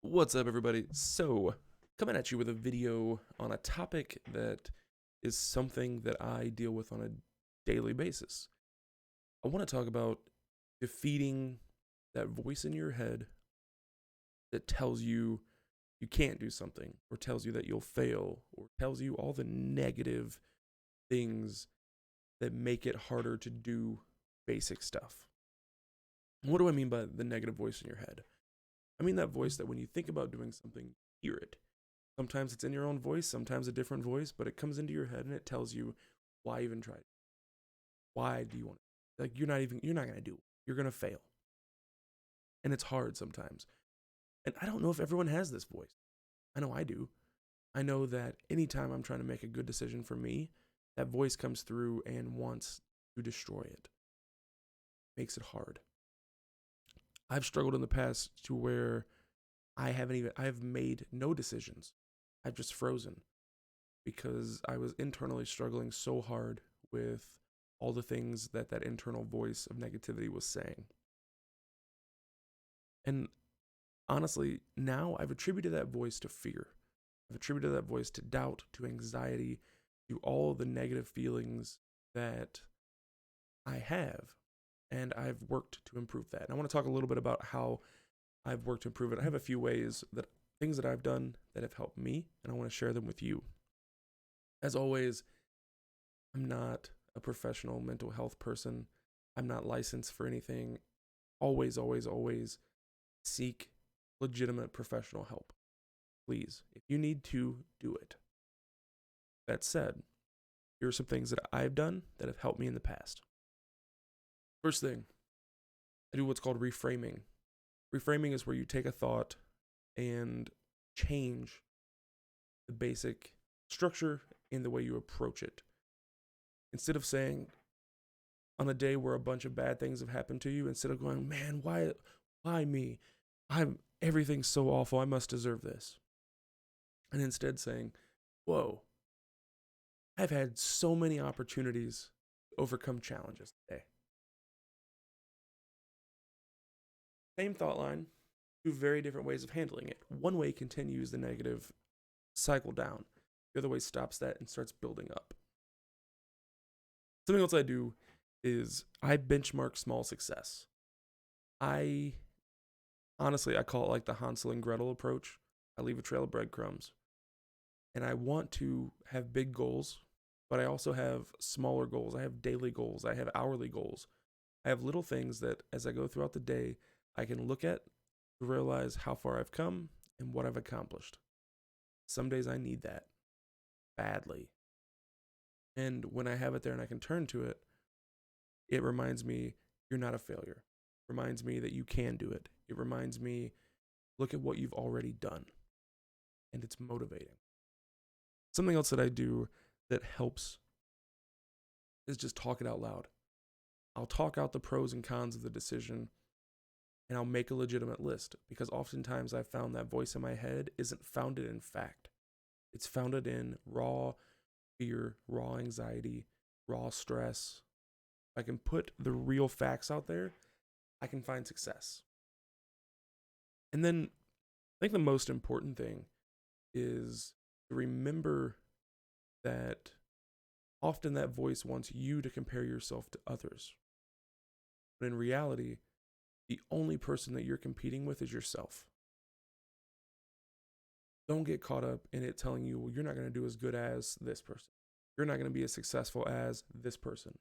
What's up, everybody? So, coming at you with a video on a topic that is something that I deal with on a daily basis. I want to talk about defeating that voice in your head that tells you you can't do something, or tells you that you'll fail, or tells you all the negative things that make it harder to do basic stuff. What do I mean by the negative voice in your head? I mean that voice that when you think about doing something, you hear it. Sometimes it's in your own voice, sometimes a different voice, but it comes into your head and it tells you, why even try it? Why do you want it? Like, you're not going to do it. You're going to fail. And it's hard sometimes. And I don't know if everyone has this voice. I know I do. I know that anytime I'm trying to make a good decision for me, that voice comes through and wants to destroy it. Makes it hard. I've struggled in the past to where I've made no decisions. I've just frozen because I was internally struggling so hard with all the things that internal voice of negativity was saying. And honestly, now I've attributed that voice to fear. I've attributed that voice to doubt, to anxiety, to all the negative feelings that I have. And I've worked to improve that. And I want to talk a little bit about how I've worked to improve it. I have a few things that I've done that have helped me, and I want to share them with you. As always, I'm not a professional mental health person. I'm not licensed for anything. Always, always, always seek legitimate professional help. Please, if you need to, do it. That said, here are some things that I've done that have helped me in the past. First thing, I do what's called reframing. Reframing is where you take a thought and change the basic structure in the way you approach it. Instead of saying, on a day where a bunch of bad things have happened to you, instead of going, man, why me? Everything's so awful, I must deserve this. And instead saying, whoa, I've had so many opportunities to overcome challenges today. Same thought line, two very different ways of handling it. One way continues the negative cycle down. The other way stops that and starts building up. Something else I do is I benchmark small success. I call it like the Hansel and Gretel approach. I leave a trail of breadcrumbs. And I want to have big goals, but I also have smaller goals. I have daily goals. I have hourly goals. I have little things that as I go throughout the day, I can look at to realize how far I've come and what I've accomplished. Some days I need that badly. And when I have it there and I can turn to it, it reminds me you're not a failure. It reminds me that you can do it. It reminds me, look at what you've already done. And it's motivating. Something else that I do that helps is just talk it out loud. I'll talk out the pros and cons of the decision, and I'll make a legitimate list, because oftentimes I've found that voice in my head isn't founded in fact. It's founded in raw fear, raw anxiety, raw stress. If I can put the real facts out there, I can find success. And then I think the most important thing is to remember that often that voice wants you to compare yourself to others. But in reality, the only person that you're competing with is yourself. Don't get caught up in it telling you, well, you're not going to do as good as this person. You're not going to be as successful as this person.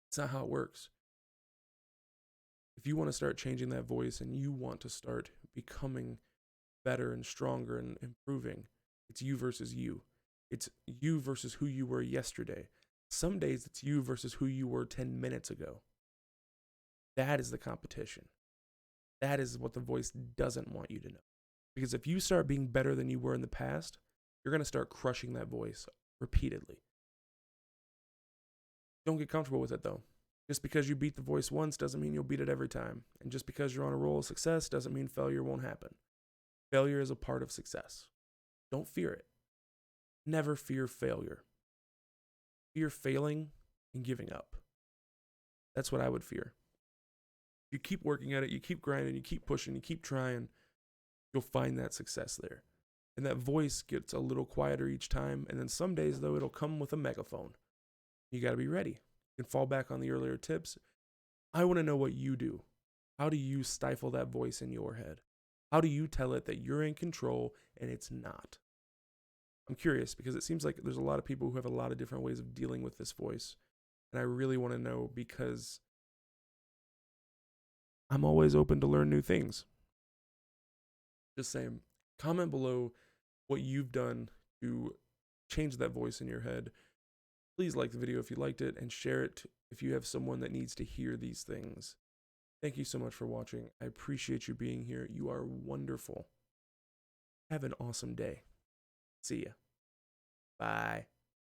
It's not how it works. If you want to start changing that voice and you want to start becoming better and stronger and improving, it's you versus you. It's you versus who you were yesterday. Some days it's you versus who you were 10 minutes ago. That is the competition. That is what the voice doesn't want you to know. Because if you start being better than you were in the past, you're going to start crushing that voice repeatedly. Don't get comfortable with it, though. Just because you beat the voice once doesn't mean you'll beat it every time. And just because you're on a roll of success doesn't mean failure won't happen. Failure is a part of success. Don't fear it. Never fear failure. Fear failing and giving up. That's what I would fear. You keep working at it, you keep grinding, you keep pushing, you keep trying. you'll find that success there. And that voice gets a little quieter each time. And then some days, though, it'll come with a megaphone. You got to be ready. You can fall back on the earlier tips. I want to know what you do. How do you stifle that voice in your head? How do you tell it that you're in control and it's not? I'm curious because it seems like there's a lot of people who have a lot of different ways of dealing with this voice. And I really want to know because I'm always open to learn new things. Just saying, comment below what you've done to change that voice in your head. Please like the video if you liked it and share it if you have someone that needs to hear these things. Thank you so much for watching. I appreciate you being here. You are wonderful. Have an awesome day. See ya. Bye.